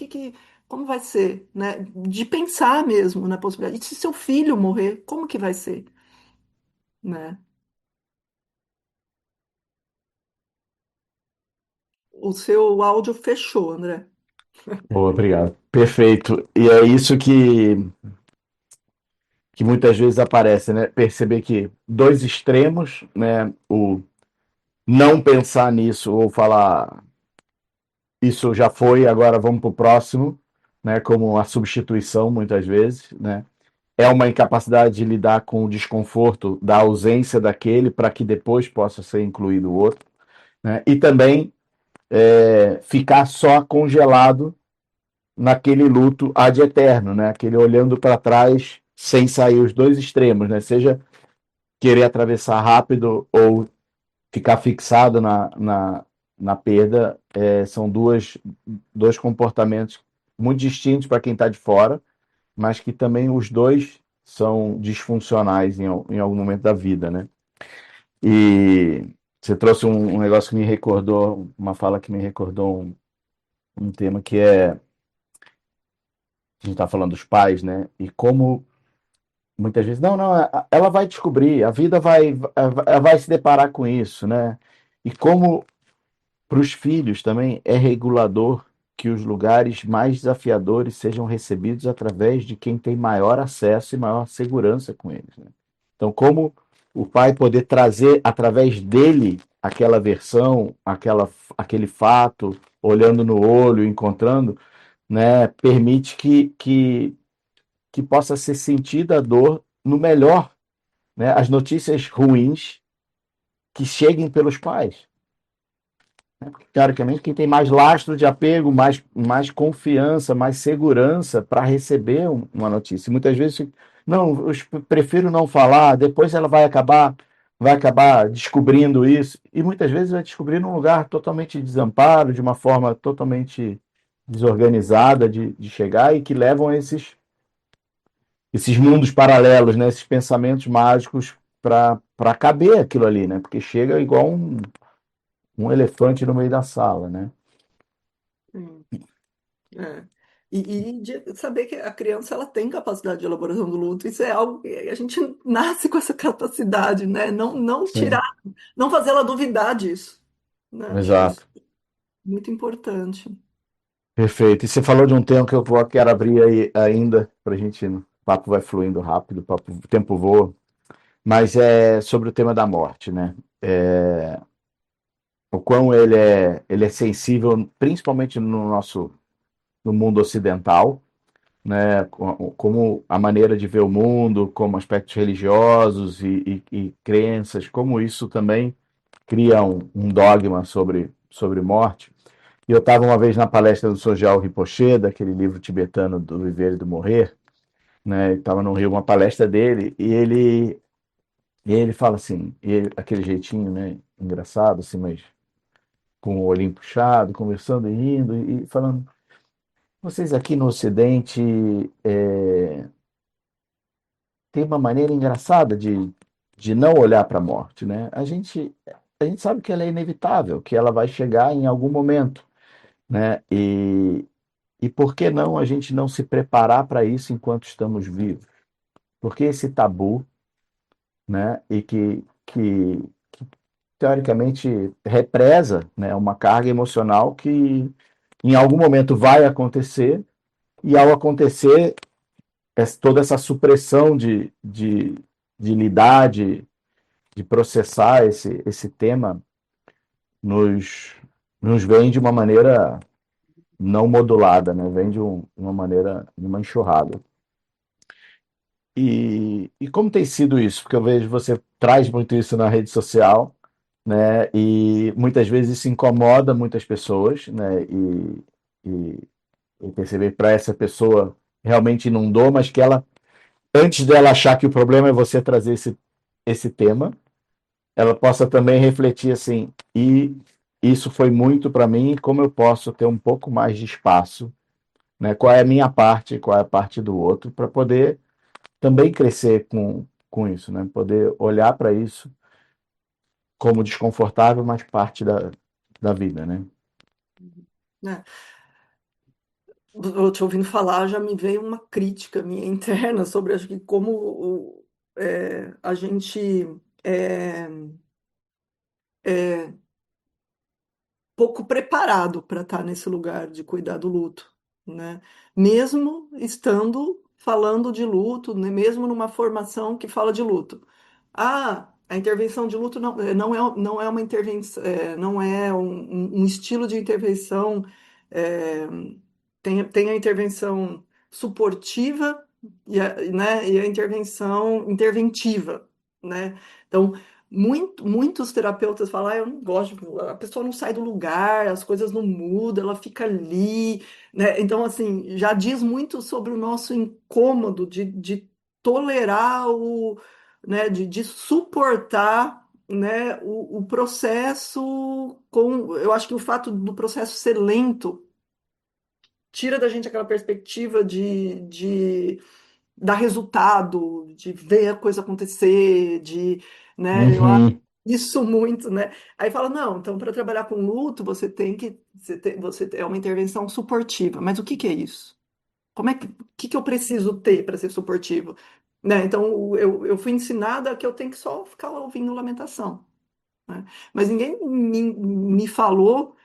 como vai ser? Né? De pensar mesmo na possibilidade. E se seu filho morrer, como que vai ser? Né? O seu áudio fechou, André. Boa, obrigado. Perfeito. E é isso que muitas vezes aparece, né? Perceber que dois extremos, né? O não pensar nisso ou falar isso já foi, agora vamos para o próximo, né? Como a substituição, muitas vezes, né? É uma incapacidade de lidar com o desconforto da ausência daquele para que depois possa ser incluído o outro, né? E também ficar só congelado naquele luto ad eterno, né? Aquele olhando para trás sem sair, os dois extremos, né? Seja querer atravessar rápido ou ficar fixado na perda, são dois comportamentos muito distintos para quem está de fora, mas que também os dois são disfuncionais em algum momento da vida, né? E você trouxe um negócio que me recordou, uma fala que me recordou um tema que a gente está falando dos pais, né? E como muitas vezes, não, ela vai descobrir, a vida vai se deparar com isso, né? E como para os filhos também é regulador que os lugares mais desafiadores sejam recebidos através de quem tem maior acesso e maior segurança com eles, né? Então, como o pai poder trazer através dele aquela versão, aquele fato, olhando no olho, encontrando, né, permite que possa ser sentida a dor no melhor, né, as notícias ruins que cheguem pelos pais. Porque, teoricamente, quem tem mais lastro de apego, mais confiança, mais segurança para receber uma notícia. Muitas vezes, não, eu prefiro não falar, depois ela vai acabar descobrindo isso. E muitas vezes vai descobrir num lugar totalmente de desamparo, de uma forma totalmente desorganizada de chegar e que levam a esses mundos paralelos, né? Esses pensamentos mágicos para caber aquilo ali, né? Porque chega igual um elefante no meio da sala, né? Sim, é. E de saber que a criança ela tem capacidade de elaboração do luto, isso é algo que a gente nasce com essa capacidade, né? Não tirar, Sim, não fazer ela duvidar disso, né? Acho que isso exato. é muito importante. Perfeito. E você falou de um tema que quero abrir aí ainda, para a gente. O papo vai fluindo rápido, o tempo voa, mas é sobre o tema da morte, né? O quão ele é sensível, principalmente no mundo ocidental, né? Como a maneira de ver o mundo, como aspectos religiosos e crenças, como isso também cria um dogma sobre morte. E eu estava uma vez na palestra do Sogyal Rinpoche, daquele livro tibetano do Viver e do Morrer, né? Estava no Rio uma palestra dele e ele fala assim, aquele jeitinho, né? Engraçado, assim, mas com o olhinho puxado, conversando e rindo e falando: vocês aqui no Ocidente têm uma maneira engraçada de não olhar para a morte, né? A gente sabe que ela é inevitável, que ela vai chegar em algum momento, né? E por que não a gente não se preparar para isso enquanto estamos vivos? Porque esse tabu, né? E que teoricamente represa, né? Uma carga emocional que em algum momento vai acontecer e ao acontecer toda essa supressão de lidar, de processar esse tema nos, nos vem de uma maneira não modulada, né? Vem uma maneira, de uma enxurrada. E como tem sido isso? Porque eu vejo você traz muito isso na rede social, né? E muitas vezes isso incomoda muitas pessoas, né? E perceber para essa pessoa realmente inundou, mas que ela, antes dela achar que o problema é você trazer esse tema, ela possa também refletir assim, e isso foi muito para mim, como eu posso ter um pouco mais de espaço, né? Qual é a minha parte, qual é a parte do outro, para poder também crescer com isso, né? Poder olhar para isso como desconfortável, mas parte da vida, né? né? Eu te ouvindo falar, já me veio uma crítica minha interna sobre, acho que como a gente é, é pouco preparado para estar nesse lugar de cuidar do luto, né? Mesmo estando falando de luto, né? Mesmo numa formação que fala de luto. Ah, a intervenção de luto não é uma intervenção, não é um estilo de intervenção. é, tem a intervenção suportiva e a intervenção interventiva, né? Então, muitos terapeutas falam, eu não gosto, a pessoa não sai do lugar, as coisas não mudam, ela fica ali, né? Então, assim, já diz muito sobre o nosso incômodo de tolerar né, de suportar, né, o processo eu acho que o fato do processo ser lento tira da gente aquela perspectiva de dar resultado, de ver a coisa acontecer, né, eu acho Uhum, isso muito, né? Aí fala, não, então para trabalhar com luto, é uma intervenção suportiva. Mas o que que é isso? O que que eu preciso ter para ser suportivo? Né? Então, eu fui ensinada que eu tenho que só ficar ouvindo lamentação, né? Mas ninguém me falou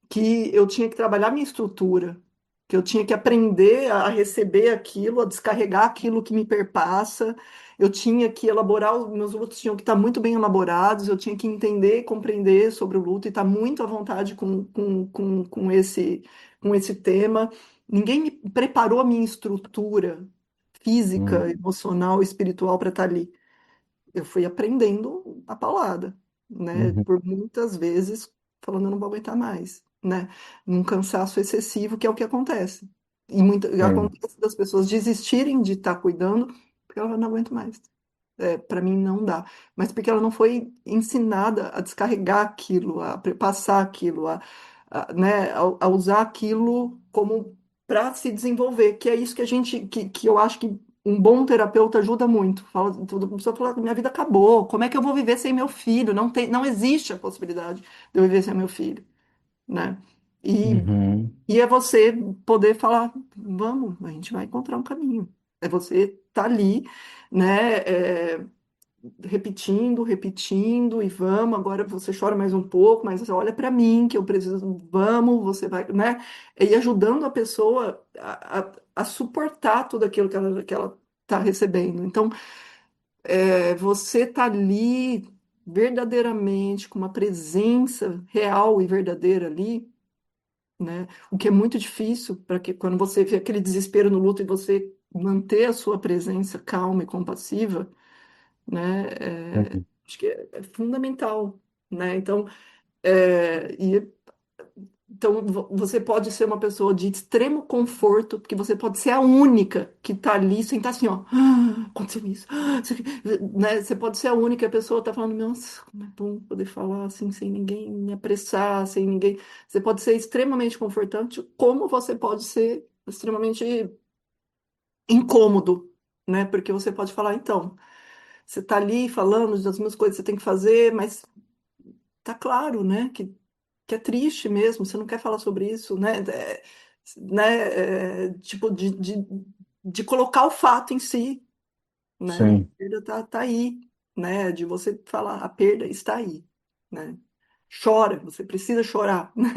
que eu tinha que trabalhar minha estrutura, que eu tinha que aprender a receber aquilo, a descarregar aquilo que me perpassa, eu tinha que elaborar, os meus lutos tinham que estar muito bem elaborados, eu tinha que entender e compreender sobre o luto e estar muito à vontade com esse tema. Ninguém me preparou a minha estrutura física, uhum, emocional, espiritual para estar ali. Eu fui aprendendo a paulada, né? uhum, Por muitas vezes falando, eu não vou aguentar mais, né? Num cansaço excessivo, que é o que acontece. sim, Acontece das pessoas desistirem de estar cuidando, porque ela não aguenta mais. Para mim não dá. Mas porque ela não foi ensinada a descarregar aquilo, a passar aquilo, né, a usar aquilo como para se desenvolver, que é isso que que eu acho que um bom terapeuta ajuda muito. Toda pessoa fala, minha vida acabou, como é que eu vou viver sem meu filho? Não existe a possibilidade de eu viver sem meu filho, né? E, uhum, e é você poder falar, vamos, a gente vai encontrar um caminho. É você estar ali, né? Repetindo, repetindo, e vamos, agora você chora mais um pouco, mas você olha para mim que eu preciso, vamos, você vai, né? E ajudando a pessoa a suportar tudo aquilo que ela está recebendo. Então, você tá ali verdadeiramente com uma presença real e verdadeira ali, né? O que é muito difícil para que quando você vê aquele desespero no luto e você manter a sua presença calma e compassiva, né? sim, Acho que é fundamental, né? Então, é, e, então você pode ser uma pessoa de extremo conforto, porque você pode ser a única que está ali, sentar assim, ó, aconteceu isso, né? Você pode ser a única pessoa que tá falando, nossa, como é bom poder falar assim, sem ninguém me apressar, sem ninguém. Você pode ser extremamente confortante, como você pode ser extremamente incômodo, né? Porque você pode falar, então, você tá ali falando das mesmas coisas que você tem que fazer, mas tá claro, né? Que é triste mesmo, você não quer falar sobre isso, né? Tipo, de colocar o fato em si, né? A Sim, perda tá aí, né? De você falar, a perda está aí, né? Chora, você precisa chorar, né?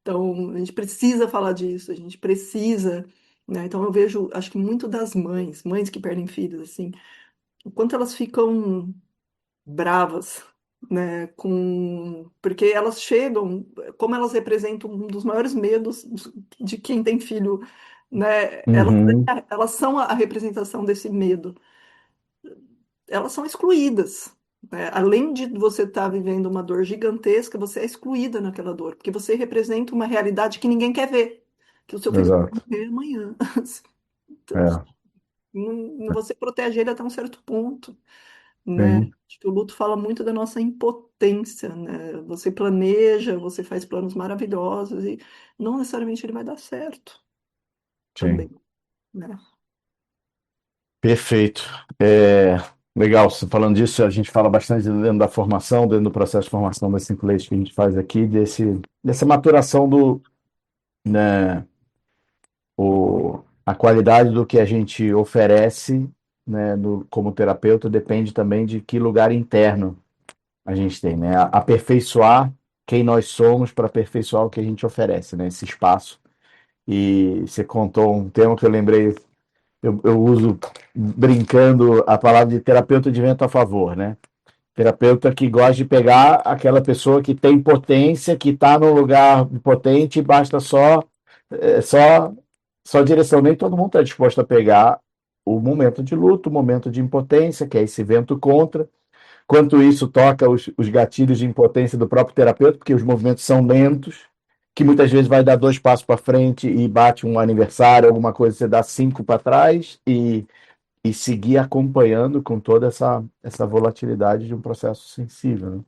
Então, a gente precisa falar disso, a gente precisa, né? Então, eu vejo, acho que muito das mães que perdem filhos, assim, o quanto elas ficam bravas, né, com porque elas chegam, como elas representam um dos maiores medos de quem tem filho, né, uhum, elas são a representação desse medo. Elas são excluídas, né? Além de você estar vivendo uma dor gigantesca, você é excluída naquela dor, porque você representa uma realidade que ninguém quer ver, que o seu filho vai exato. morrer amanhã. Então, É, você protege ele até um certo ponto, né? sim, Acho que o luto fala muito da nossa impotência, né? Você planeja, você faz planos maravilhosos e não necessariamente ele vai dar certo sim. também, né? Perfeito. É, legal, você falando disso, a gente fala bastante dentro da formação, dentro do processo de formação das cinco leis que a gente faz aqui, dessa maturação do, né, a qualidade do que a gente oferece, né, como terapeuta depende também de que lugar interno a gente tem, né? Aperfeiçoar quem nós somos para aperfeiçoar o que a gente oferece, né? Esse espaço. E você contou um tema que eu lembrei, eu uso brincando a palavra de terapeuta de vento a favor, né? Terapeuta que gosta de pegar aquela pessoa que tem potência, que está num lugar potente, basta é, só, só direção. Nem todo mundo está disposto a pegar o momento de luto, o momento de impotência, que é esse vento contra. Quanto isso toca os gatilhos de impotência do próprio terapeuta, porque os movimentos são lentos, que muitas vezes vai dar dois passos para frente e bate um aniversário, alguma coisa, você dá cinco para trás e seguir acompanhando com toda essa volatilidade de um processo sensível, né?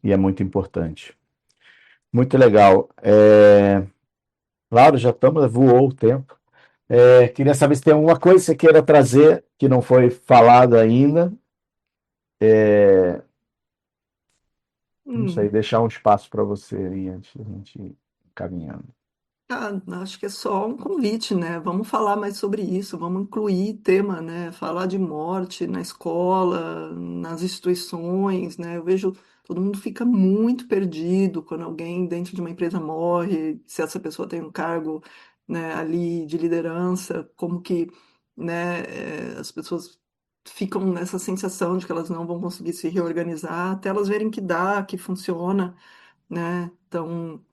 E é muito importante. Muito legal. Claro, já estamos, voou o tempo. Queria saber se tem alguma coisa que você queira trazer que não foi falado ainda. Não sei, Hum. deixar um espaço para você aí antes da gente ir caminhando. Ah, acho que é só um convite, né? Vamos falar mais sobre isso, vamos incluir tema, né? Falar de morte na escola, nas instituições, né? Eu vejo todo mundo fica muito perdido quando alguém dentro de uma empresa morre, se essa pessoa tem um cargo, né, ali de liderança, como que, né, as pessoas ficam nessa sensação de que elas não vão conseguir se reorganizar até elas verem que dá, que funciona, né? Então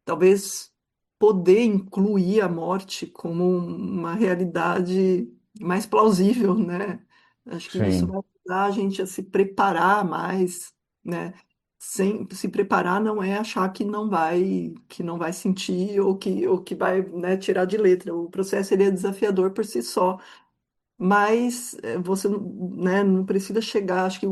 talvez poder incluir a morte como uma realidade mais plausível, né? Acho que isso Sim. vai ajudar a gente a se preparar mais, né? Sem se preparar não é achar que não vai sentir ou que vai, né, tirar de letra. O processo ele é desafiador por si só, mas você né, não precisa chegar. Acho que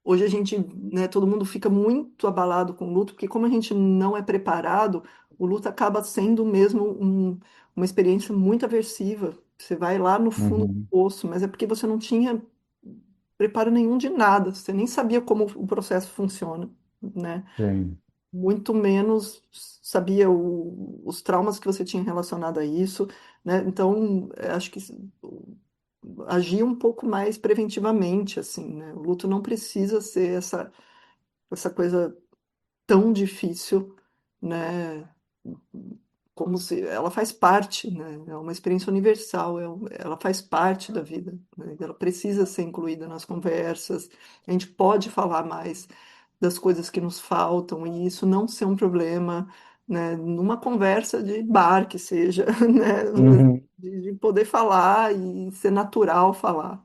hoje a gente, né, todo mundo fica muito abalado com o luto, porque como a gente não é preparado, o luto acaba sendo mesmo uma experiência muito aversiva. Você vai lá no fundo do Uhum. poço, mas é porque você não tinha preparo nenhum de nada, você nem sabia como o processo funciona, né? Sim. Muito menos sabia os traumas que você tinha relacionado a isso, né? Então, acho que agir um pouco mais preventivamente, assim, né? O luto não precisa ser essa coisa tão difícil, né? Como se ela faz parte, né? É uma experiência universal, ela faz parte da vida, né? Ela precisa ser incluída nas conversas. A gente pode falar mais das coisas que nos faltam e isso não ser um problema, né? Numa conversa de bar que seja, né? Uhum. De poder falar e ser natural falar,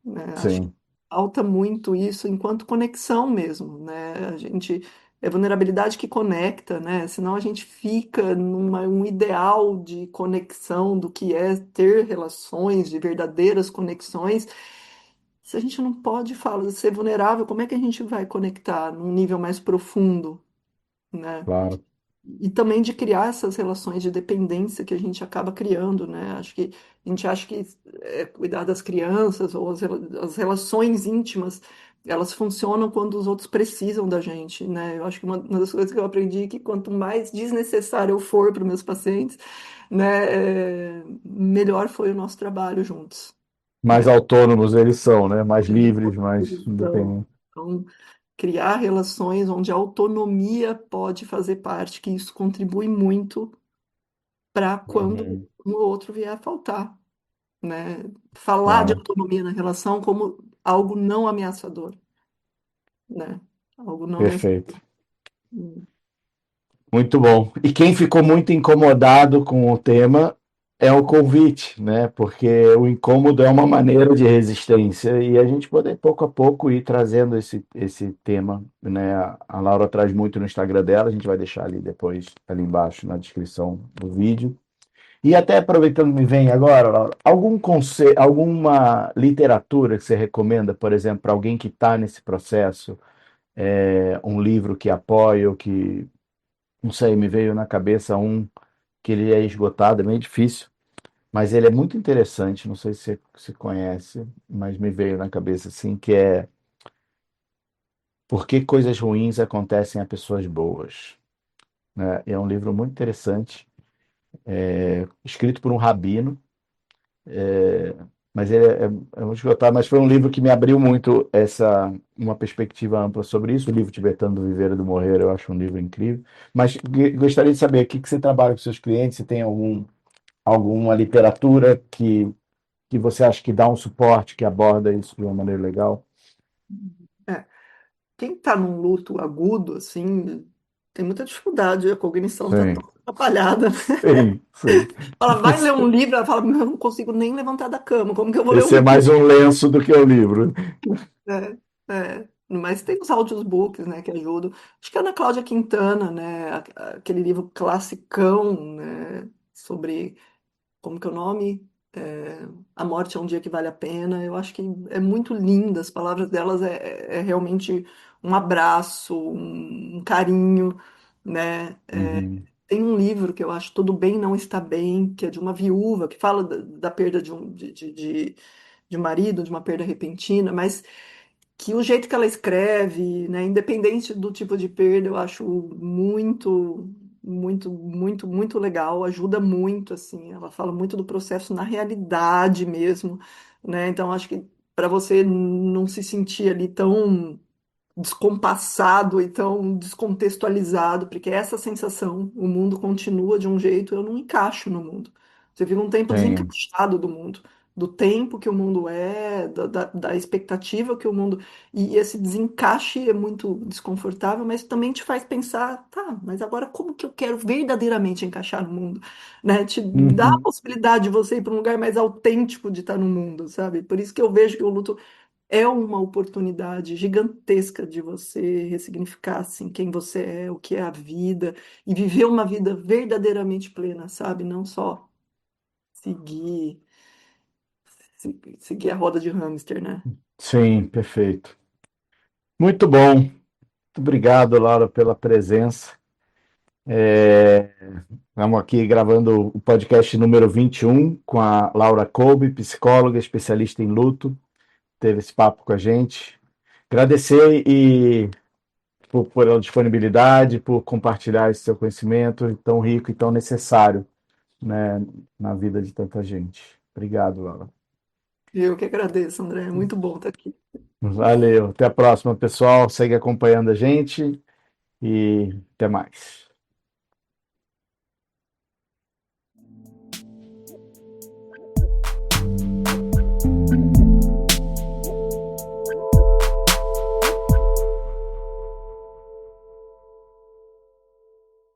né? Acho que Sim. falta muito isso enquanto conexão mesmo, né? A gente É vulnerabilidade que conecta, né? Senão a gente fica um ideal de conexão do que é ter relações, de verdadeiras conexões. Se a gente não pode falar, ser vulnerável, como é que a gente vai conectar num nível mais profundo, né? Claro, E também de criar essas relações de dependência que a gente acaba criando, né? Acho que a gente acha que cuidar das crianças ou as relações íntimas, elas funcionam quando os outros precisam da gente, né? Eu acho que uma das coisas que eu aprendi é que quanto mais desnecessário eu for para os meus pacientes, né, melhor foi o nosso trabalho juntos, mais né? autônomos eles são, né? Mais livres, mais Então, independentes. então, criar relações onde a autonomia pode fazer parte, que isso contribui muito para quando Uhum. um ou outro vier a faltar, né? Falar de Claro, autonomia na relação como algo não ameaçador, né? Algo não ameaçador. perfeito. Muito bom. E quem ficou muito incomodado com o tema é o convite, né? Porque o incômodo é uma maneira de resistência e a gente poder pouco a pouco ir trazendo esse tema, né? A Laura traz muito no Instagram dela, a gente vai deixar ali depois, ali embaixo na descrição do vídeo. E até aproveitando me vem agora, Laura, algum conselho, alguma literatura que você recomenda, por exemplo, para alguém que está nesse processo, um livro que apoia ou que não sei, me veio na cabeça um que ele é esgotado, é meio difícil, mas ele é muito interessante. Não sei se você conhece, mas me veio na cabeça assim, que é Por que coisas ruins acontecem a pessoas boas, né? É um livro muito interessante, escrito por um rabino, mas ele é muito esgotado, mas foi um livro que me abriu muito uma perspectiva ampla sobre isso. O livro Tibetano do Viver e do Morrer, eu acho um livro incrível. Mas gostaria de saber o que você trabalha com seus clientes, se tem alguma literatura que você acha que dá um suporte, que aborda isso de uma maneira legal? É, quem está num luto agudo, assim, tem muita dificuldade, a cognição está Sim, toda atrapalhada. sim, sim. Ela vai ler um livro, ela fala, "Meu, eu não consigo nem levantar da cama, como que eu vou ler Esse um é mais um lenço do que o livro. É, mas tem os audiobooks, né, que ajudam. Acho que a Ana Cláudia Quintana, né, aquele livro classicão, né, sobre, como que é o nome? A Morte é um Dia que Vale a Pena. Eu acho que é muito linda, as palavras delas é realmente um abraço, um carinho, né. Uhum, Tem um livro que eu acho Tudo Bem Não Está Bem, que é de uma viúva, que fala da perda de um marido, de uma perda repentina, mas que o jeito que ela escreve, né, independente do tipo de perda, eu acho muito legal, ajuda muito, assim, ela fala muito do processo na realidade mesmo, né, então acho que para você não se sentir ali tão descompassado e tão descontextualizado, porque essa sensação, o mundo continua de um jeito, eu não encaixo no mundo. Você vive um tempo sim. desencaixado do mundo, do tempo que o mundo é, da expectativa que o mundo. E esse desencaixe é muito desconfortável, mas também te faz pensar, tá, mas agora como que eu quero verdadeiramente encaixar no mundo? Né? Te dá a Uhum, possibilidade de você ir para um lugar mais autêntico de estar no mundo, sabe? Por isso que eu vejo que o luto é uma oportunidade gigantesca de você ressignificar assim quem você é, o que é a vida e viver uma vida verdadeiramente plena, sabe? Não só seguir seguir a roda de hamster, né? sim, perfeito. Muito bom. Muito obrigado, Laura, pela presença. É, Estamos aqui gravando o podcast número 21 com a Laura Kolbe, psicóloga, especialista em luto. Teve esse papo com a gente. Agradecer por a disponibilidade, por compartilhar esse seu conhecimento tão rico e tão necessário, né, na vida de tanta gente. Obrigado, Laura. Eu que agradeço, André. É muito bom estar aqui. Valeu. Até a próxima, pessoal. Segue acompanhando a gente e até mais.